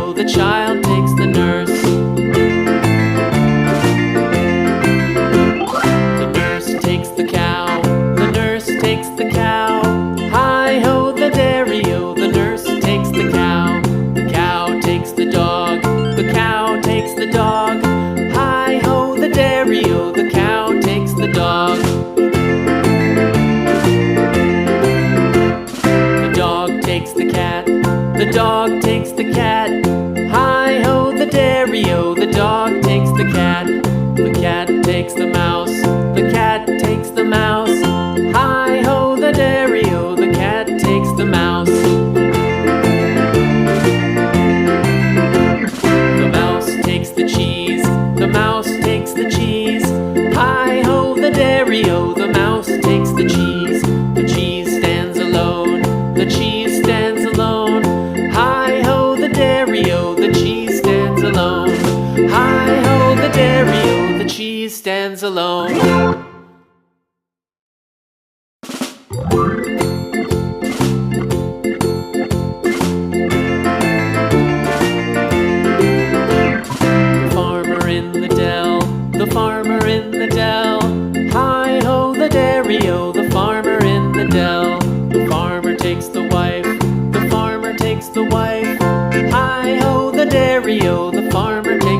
dairy-o, the child takes the nurse. The nurse takes the cow, the nurse takes the cow. Hi-ho, the dairy-o, the nurse takes the cow. The cow takes the dog, the cow takes the dog. Hi-ho, the dairy-o, the cow takes the dog. The dog takes the cat, the dog takes the cat. Hi-ho, the dairy-o, the dog takes the cat. The cat takes the mouse, the cat takes the mouse. Hi-ho, the dairy-o, the cat takes the mouse. The mouse takes the cheese, the mouse takes the cheese. Hi-ho, the dairy-o, the mouse takes the cheese. The cheese stands alone, the cheese stands alone. Hi-ho, the dairy-o, the cheese stands alone. Hi-ho, the dairy-o, the cheese stands alone. The farmer in the dell, the farmer in the dell. Hi-ho, the dairy-o, the farmer in the dell. The farmer takes the wife, the farmer takes the wife. Hi-ho, the dairy-o, the farmer takes